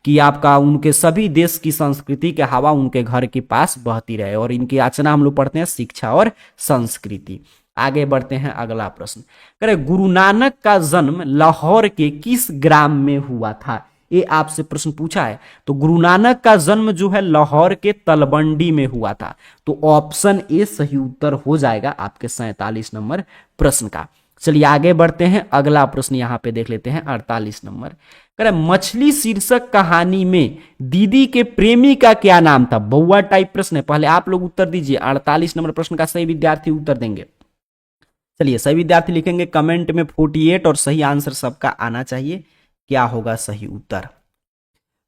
कि आपका उनके सभी देश की संस्कृति की हवा उनके घर के पास बहती रहे, और इनकी रचना हम लोग पढ़ते हैं शिक्षा और संस्कृति। आगे बढ़ते हैं, अगला प्रश्न। करे गुरु नानक का जन्म लाहौर के किस ग्राम में हुआ था? ये आपसे प्रश्न पूछा है। तो गुरु नानक का जन्म जो है लाहौर के तलवंडी में हुआ था, तो ऑप्शन ए सही उत्तर हो जाएगा आपके 47 नंबर प्रश्न का। चलिए आगे बढ़ते हैं, अगला प्रश्न यहां पे देख लेते हैं, 48 नंबर। कह रहे मछली शीर्षक कहानी में दीदी के प्रेमी का क्या नाम था? बहुआ टाइप प्रश्न है, पहले आप लोग उत्तर दीजिए। 48 नंबर प्रश्न का सही विद्यार्थी उत्तर देंगे। चलिए, सही विद्यार्थी लिखेंगे कमेंट में 48, और सही आंसर सबका आना चाहिए। क्या होगा सही उत्तर?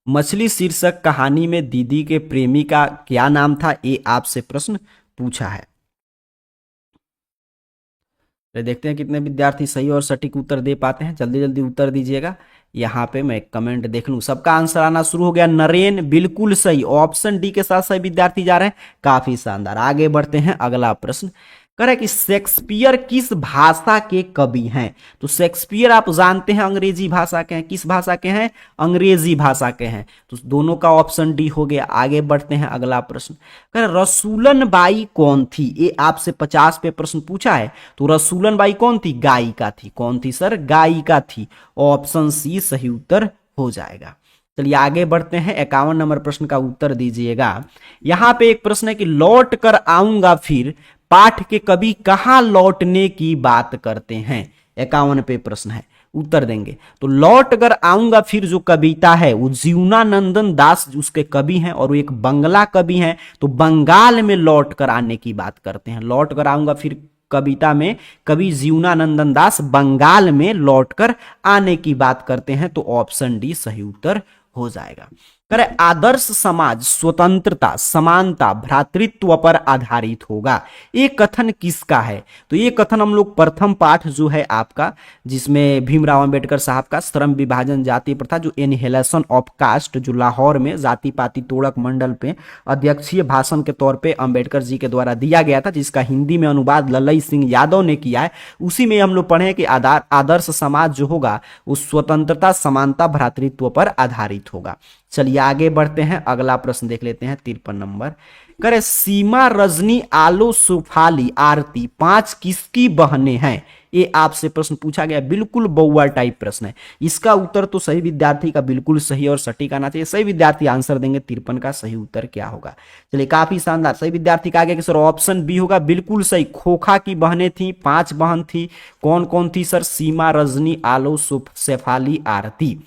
मछली शीर्षक कहानी में दीदी के प्रेमी का क्या नाम था? ये आपसे प्रश्न पूछा है। तो देखते हैं कितने विद्यार्थी सही और सटीक उत्तर दे पाते हैं। जल्दी जल्दी उत्तर दीजिएगा। यहाँ पे मैं कमेंट देख लूं, सबका आंसर आना शुरू हो गया। नरेन बिल्कुल सही, ऑप्शन डी के साथ सही विद्यार्थी जा रहे हैं, काफी शानदार। आगे बढ़ते हैं, अगला प्रश्न। कह रहा है कि शेक्सपियर किस भाषा के कवि हैं। तो शेक्सपियर आप जानते हैं अंग्रेजी भाषा के हैं। किस भाषा के हैं? अंग्रेजी भाषा के हैं। तो दोनों का ऑप्शन डी हो गया। आगे बढ़ते हैं, अगला प्रश्न कह रहा है रसूलन बाई कौन थी। ये आपसे 50 पे प्रश्न पूछा है। तो रसूलन बाई कौन थी? गायिका थी। कौन थी सर? गायिका थी। ऑप्शन सी सही उत्तर हो जाएगा। चलिए आगे बढ़ते हैं, 51 नंबर प्रश्न का उत्तर दीजिएगा। यहां पे एक प्रश्न है कि लौट कर आऊंगा फिर पाठ के कवि कहां लौटने की बात करते हैं। 51 पे प्रश्न है, उत्तर देंगे। तो लौट कर आऊंगा फिर जो कविता है वो जीवनानंदन दास उसके कवि हैं और वो एक बंगला कवि हैं। तो बंगाल में लौट कर आने की बात करते हैं। लौट कर आऊंगा फिर कविता में कवि जीवनानंदन दास बंगाल में लौटकर आने की बात करते हैं। तो ऑप्शन डी सही उत्तर हो जाएगा। करे आदर्श समाज स्वतंत्रता, समानता, भ्रातृत्व पर आधारित होगा। ये कथन किसका है? तो ये कथन हम लोग प्रथम पाठ जो है आपका, जिसमें भीमराव अंबेडकर साहब का श्रम विभाजन जाति प्रथा जो एनिहिलेशन ऑफ कास्ट, जो लाहौर में जाति पाति तोड़क मंडल पे अध्यक्षीय भाषण के तौर पे अंबेडकर जी के द्वारा दिया गया था, जिसका हिंदी में अनुवाद ललई सिंह यादव ने किया है। उसी में हम लोग पढ़े कि आदर्श समाज जो होगा वो स्वतंत्रता, समानता, भ्रातृत्व पर आधारित होगा। चलिए आगे बढ़ते हैं, अगला प्रश्न देख लेते हैं 53 नंबर। करे सीमा, रजनी, आलो, सुफाली, आरती 5 किसकी बहनें हैं। ये आपसे प्रश्न पूछा गया, बिल्कुल बउआ टाइप प्रश्न है। इसका उत्तर तो सही विद्यार्थी का बिल्कुल सही और सटीक आना चाहिए। सही विद्यार्थी आंसर देंगे। 53 का सही उत्तर क्या होगा? चलिए काफी शानदार। सही विद्यार्थी का आगे कि सर ऑप्शन बी होगा, बिल्कुल सही। खोखा की बहनें थी, 5 बहन थी। कौन कौन थी सर? सीमा, रजनी, आलो, शेफाली, आरती।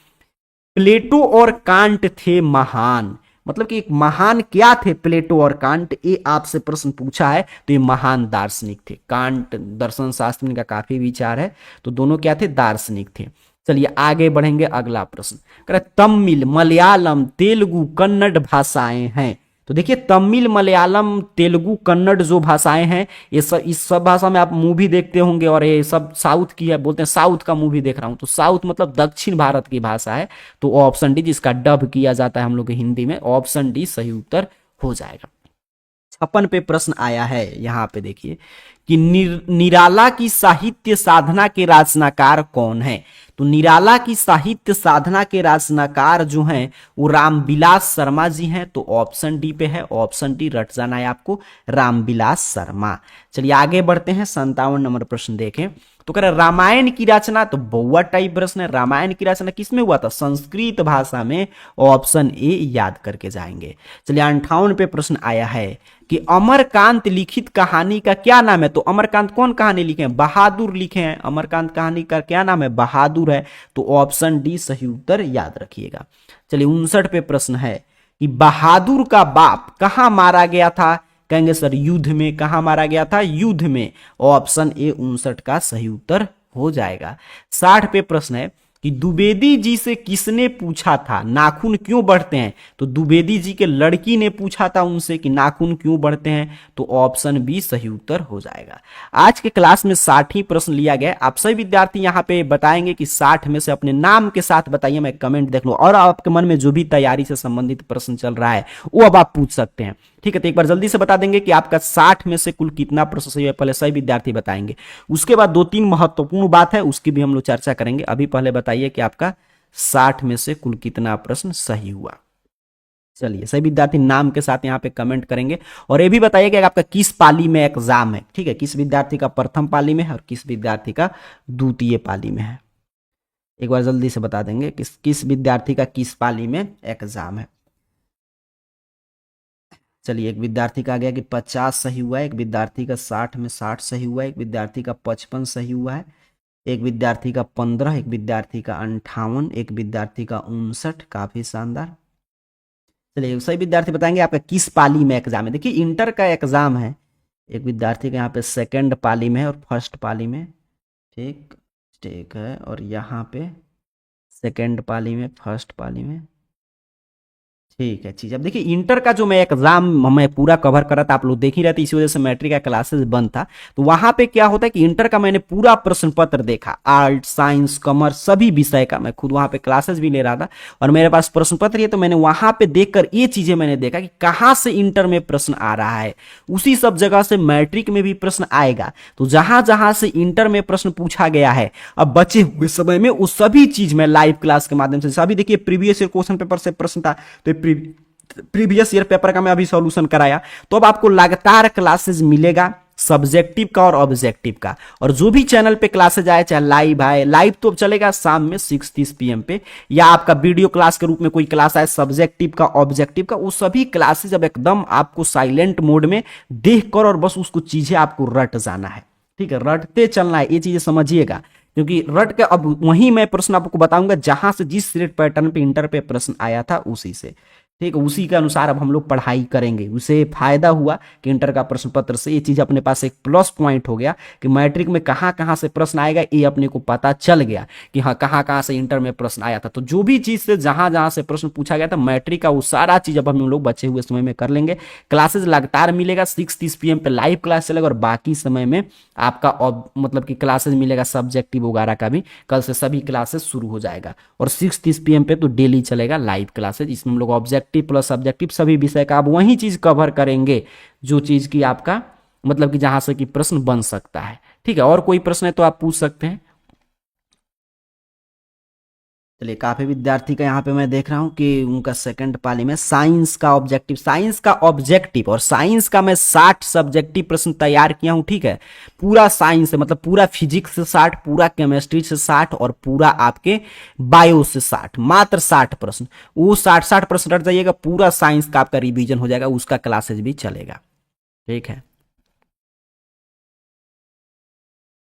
प्लेटो और कांट थे महान। मतलब कि एक महान क्या थे प्लेटो और कांट? ये आपसे प्रश्न पूछा है। तो ये महान दार्शनिक थे। कांट दर्शन शास्त्र का काफी विचार है। तो दोनों क्या थे? दार्शनिक थे। चलिए आगे बढ़ेंगे, अगला प्रश्न। तमिल, मलयालम, तेलुगु, कन्नड़ भाषाएं हैं। तो देखिए तमिल, मलयालम, तेलुगु, कन्नड़ जो भाषाएं हैं, ये सब इस सब भाषा में आप मूवी देखते होंगे और ये सब साउथ की है। बोलते हैं साउथ का मूवी देख रहा हूं। तो साउथ मतलब दक्षिण भारत की भाषा है। तो ऑप्शन डी, जिसका डब किया जाता है हम लोग हिंदी में, ऑप्शन डी सही उत्तर हो जाएगा। 56 पे प्रश्न आया है, यहां पे देखिए कि निराला की साहित्य साधना के रचनाकार कौन है। तो निराला की साहित्य साधना के रचनाकार जो हैं वो रामविलास शर्मा जी हैं। तो ऑप्शन डी पे है। ऑप्शन डी रट जाना है आपको, रामविलास शर्मा। चलिए आगे बढ़ते हैं, 57 नंबर प्रश्न देखें। तो कह रहे रामायण की रचना, तो बउआ टाइप प्रश्न है। रामायण की रचना किसमें हुआ था? संस्कृत भाषा में। ऑप्शन ए याद करके जाएंगे। चलिए 58 पे प्रश्न आया है कि अमरकांत लिखित कहानी का क्या नाम है। तो अमरकांत कौन कहानी लिखे हैं? बहादुर लिखे हैं। अमरकांत कहानी का क्या नाम है? बहादुर है। तो ऑप्शन डी सही उत्तर याद रखिएगा। चलिए 59 पे प्रश्न है कि बहादुर का बाप कहां मारा गया था। कहेंगे सर युद्ध में। कहां मारा गया था? युद्ध में। ऑप्शन ए 59 का सही उत्तर हो जाएगा। 60 पे प्रश्न है कि द्विवेदी जी से किसने पूछा था नाखून क्यों बढ़ते हैं। तो द्विवेदी जी के लड़की ने पूछा था उनसे कि नाखून क्यों बढ़ते हैं। तो ऑप्शन बी सही उत्तर हो जाएगा। आज के क्लास में 60 ही प्रश्न लिया गया। आप सभी विद्यार्थी यहाँ पे बताएंगे कि 60 में से अपने नाम के साथ बताइए, मैं कमेंट देख लूं। और आपके मन में जो भी तैयारी से संबंधित प्रश्न चल रहा है वो अब आप पूछ सकते हैं। ठीक है, तो एक बार जल्दी से बता देंगे कि आपका 60 में से कुल कितना प्रश्न सही है। पहले सही विद्यार्थी बताएंगे, उसके बाद 2-3 महत्वपूर्ण बात है उसकी भी हम लोग चर्चा करेंगे। अभी पहले बताइए कि आपका 60 में से कुल कितना प्रश्न सही हुआ। चलिए सही विद्यार्थी नाम के साथ यहाँ पे कमेंट करेंगे। और ये भी बताइए कि आपका किस पाली में एग्जाम है। ठीक है, किस विद्यार्थी का प्रथम पाली में है और किस विद्यार्थी का द्वितीय पाली में है। एक बार जल्दी से बता देंगे किस विद्यार्थी का किस पाली में एग्जाम है। चलिए एक विद्यार्थी का आ गया कि 50 सही हुआ है, एक विद्यार्थी का 60 में 60 सही हुआ है, एक विद्यार्थी का 55 सही हुआ है, एक विद्यार्थी का 15, एक विद्यार्थी का 58, एक विद्यार्थी का 59। काफी शानदार। चलिए सही विद्यार्थी बताएंगे आपका किस पाली में एग्जाम है। देखिए इंटर का एग्जाम है। एक विद्यार्थी का यहाँ पे सेकंड पाली में है और फर्स्ट पाली में। ठीक ठीक है, और यहाँ पे सेकंड पाली में, फर्स्ट पाली में। ठीक है चीज। अब देखिए इंटर का जो मैं एग्जाम मैं पूरा कवर करा था, आप लोग देख ही रहे थे, इसी वजह से मैट्रिक का क्लासेस बंद था। तो वहां पे क्या होता है कि इंटर का मैंने पूरा प्रश्न पत्र देखा, आर्ट साइंस कॉमर्स सभी विषय का, मैं खुद वहां पे क्लासेस भी ले रहा था और मेरे पास प्रश्न पत्र है। तो मैंने वहां पे देखकर ये चीजें मैंने देखा कि कहां से इंटर में प्रश्न आ रहा है, उसी सब जगह से मैट्रिक में भी प्रश्न आएगा। तो जहां जहां से इंटर में प्रश्न पूछा गया है, अब बचे हुए समय में उस सभी चीज में लाइव क्लास के माध्यम से, सभी देखिए प्रीवियस ईयर क्वेश्चन पेपर से प्रश्न था, तो प्रीवियस ईयर पेपर का मैं अभी सॉल्यूशन कराया। तो अब आपको लगातार क्लासेस मिलेगा सब्जेक्टिव का और ऑब्जेक्टिव का, और जो भी चैनल पे क्लासेज आए, चाहे लाइव आए, लाइव तो चलेगा शाम में 6:30 PM पे, या आपका वीडियो क्लास के रूप में कोई क्लास आए सब्जेक्टिव का ऑब्जेक्टिव का, वो सभी क्लासेज अब एकदम आपको साइलेंट मोड में देख कर और बस उसको चीजें आपको रट जाना है। ठीक है, रटते चलना है, ये चीजें समझिएगा, क्योंकि रट के अब वहीं मैं प्रश्न आपको बताऊंगा जहां से जिस सिलेक्ट पैटर्न पे इंटर पे प्रश्न आया था उसी से। ठीक है, उसी के अनुसार अब हम लोग पढ़ाई करेंगे। उसे फायदा हुआ कि इंटर का प्रश्न पत्र से ये चीज अपने पास एक प्लस पॉइंट हो गया कि मैट्रिक में कहां कहां से प्रश्न आएगा ये अपने को पता चल गया कि हाँ कहां कहां से इंटर में प्रश्न आया था। तो जो भी चीज से जहां जहां से प्रश्न पूछा गया था मैट्रिक का, वो सारा चीज अब हम लोग बचे हुए समय में कर लेंगे। क्लासेस लगातार मिलेगा, 6:30 PM पे लाइव क्लास चलेगा, और बाकी समय में आपका मतलब कि क्लासेस मिलेगा सब्जेक्टिव वगैरह का भी। कल से सभी क्लासेस शुरू हो जाएगा और 6:30 PM पे तो डेली चलेगा लाइव क्लासेस। इसमें हम लोग ऑब्जेक्टिव प्लस सब्जेक्टिव सभी विषय का अब वही चीज कवर करेंगे जो चीज की आपका मतलब कि जहां से कि प्रश्न बन सकता है। ठीक है, और कोई प्रश्न है तो आप पूछ सकते हैं। चलिए, काफी विद्यार्थी का यहाँ पे मैं देख रहा हूँ कि उनका सेकंड पाली में साइंस का ऑब्जेक्टिव, साइंस का ऑब्जेक्टिव और साइंस का मैं 60 सब्जेक्टिव प्रश्न तैयार किया हूँ। ठीक है, पूरा साइंस से मतलब पूरा फिजिक्स से 60, पूरा केमिस्ट्री से 60 और पूरा आपके बायो से 60, मात्र 60 प्रश्न। वो 60 प्रश्न रट जाइएगा, पूरा साइंस का आपका रिविजन हो जाएगा, उसका क्लासेज भी चलेगा। ठीक है,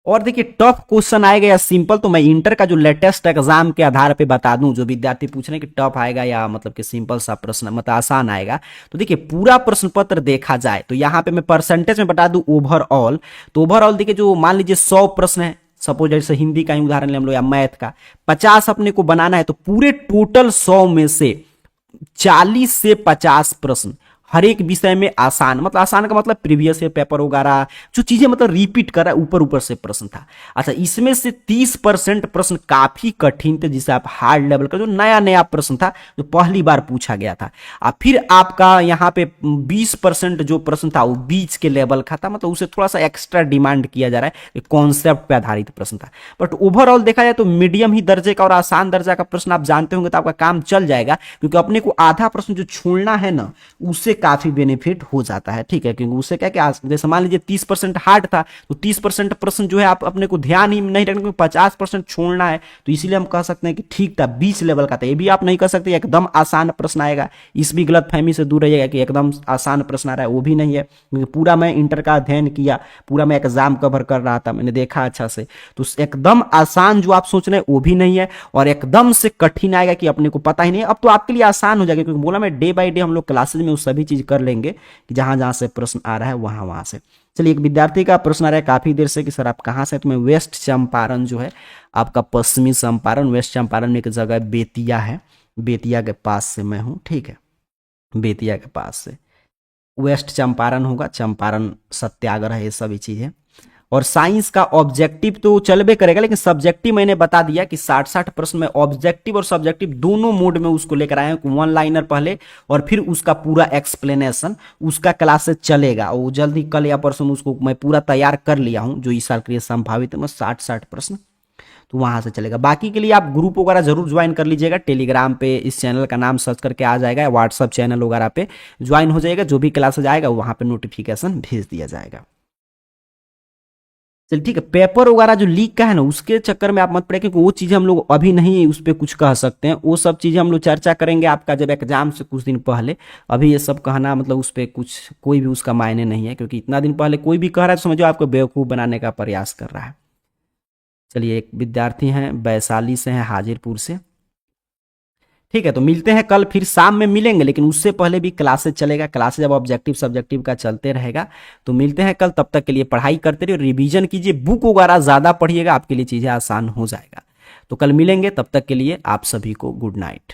और देखिए टफ क्वेश्चन आएगा या सिंपल, तो मैं इंटर का जो लेटेस्ट एग्जाम के आधार पे बता दूं, जो विद्यार्थी पूछ रहे हैं कि टफ आएगा या मतलब कि सिंपल सा प्रश्न मतलब आसान आएगा। तो देखिए पूरा प्रश्न पत्र देखा जाए तो यहाँ पे मैं परसेंटेज में बता दूं ओवरऑल। तो ओवरऑल देखिए जो मान लीजिए 100 प्रश्न है, सपोज जैसे हिंदी का ही उदाहरण ले हम लोग या मैथ का 50 अपने को बनाना है, तो पूरे टोटल 100 में से 40 से 50 प्रश्न हर एक विषय में आसान, मतलब आसान का मतलब प्रीवियस ईयर पेपर वगैरह जो चीजें मतलब रिपीट कर रहा है, ऊपर ऊपर से प्रश्न था। अच्छा, इसमें से 30% प्रश्न काफी कठिन थे, जिसे आप हार्ड लेवल का जो नया नया प्रश्न था जो पहली बार पूछा गया था। और फिर आपका यहाँ पे 20% जो प्रश्न था वो बीच के लेवल का था, मतलब उसे थोड़ा सा एक्स्ट्रा डिमांड किया जा रहा है, कॉन्सेप्ट पे आधारित प्रश्न था। बट ओवरऑल देखा जाए तो मीडियम ही दर्जे का और आसान दर्जा का प्रश्न आप जानते होंगे तो आपका काम चल जाएगा, क्योंकि अपने को आधा प्रश्न जो छोड़ना है ना उससे काफी बेनिफिट हो जाता है। ठीक है, क्योंकि उससे क्या क्या जैसे मान लीजिए 30% हार्ड था, तो 30% प्रश्न जो है आप अपने को ध्यान ही नहीं रखने, 50% छोड़ना है, तो इसीलिए हम कह सकते हैं कि ठीक था, 20 लेवल का था। ये भी आप नहीं कह सकते एकदम आसान प्रश्न आएगा, इस भी गलत फहमी से दूर रहिएगा कि एकदम आसान प्रश्न आ रहा है, वो भी नहीं है, क्योंकि पूरा मैं इंटर का अध्ययन किया, पूरा मैं एग्जाम कवर कर रहा था, मैंने देखा अच्छा से। तो एकदम आसान जो आप सोच रहे हैं वो भी नहीं है, और एकदम से कठिन आएगा कि अपने को पता ही नहीं। अब तो आपके लिए आसान हो जाएगा, क्योंकि बोला मैं डे बाय डे हम लोग क्लासेज में उस सभी चीज कर लेंगे कि जहां जहां से प्रश्न आ रहा है वहां वहां से। चलिए, एक विद्यार्थी का प्रश्न आ रहा है काफी देर से कि सर आप कहां से, तो मैं वेस्ट चंपारण जो है आपका पश्चिमी चंपारण, वेस्ट चंपारण में एक जगह बेतिया है, बेतिया के पास से मैं हूं। ठीक है, बेतिया के पास से वेस्ट चंपारण होगा, चंपारण सत्याग्रह ये सभी चीजें। और साइंस का ऑब्जेक्टिव तो चलबे करेगा, लेकिन सब्जेक्टिव मैंने बता दिया कि 60 प्रश्न में ऑब्जेक्टिव और सब्जेक्टिव दोनों मोड में उसको लेकर आए हैं, 1 लाइनर पहले और फिर उसका पूरा एक्सप्लेनेशन, उसका क्लासेस चलेगा। वो जल्दी कल या परसों उसको मैं पूरा तैयार कर लिया हूं, जो इस साल के लिए संभावित है, 60 प्रश्न, तो वहां से चलेगा। बाकी के लिए आप ग्रुप वगैरह जरूर ज्वाइन कर लीजिएगा, टेलीग्राम पे इस चैनल का नाम सर्च करके आ जाएगा, व्हाट्सअप चैनल वगैरह पे ज्वाइन हो जाएगा, जो भी क्लासेज आएगा वहां पे नोटिफिकेशन भेज दिया जाएगा। चलिए ठीक है, पेपर वगैरह जो लीक का है ना उसके चक्कर में आप मत पड़े, क्योंकि वो चीज़ें हम लोग अभी नहीं उस पर कुछ कह सकते हैं, वो सब चीज़ें हम लोग चर्चा करेंगे आपका जब एग्जाम से कुछ दिन पहले। अभी ये सब कहना मतलब उस पर कुछ कोई भी उसका मायने नहीं है, क्योंकि इतना दिन पहले कोई भी कह रहा है तो समझो आपको बेवकूफ़ बनाने का प्रयास कर रहा है। चलिए, एक विद्यार्थी हैं वैशाली से हैं, हाजिरपुर से। ठीक है, तो मिलते हैं कल, फिर शाम में मिलेंगे, लेकिन उससे पहले भी क्लासेज चलेगा, क्लासेज अब ऑब्जेक्टिव सब्जेक्टिव का चलते रहेगा। तो मिलते हैं कल, तब तक के लिए पढ़ाई करते रहिए, रिवीजन कीजिए, बुक वगैरह ज़्यादा पढ़िएगा, आपके लिए चीज़ें आसान हो जाएगा। तो कल मिलेंगे, तब तक के लिए आप सभी को गुड नाइट।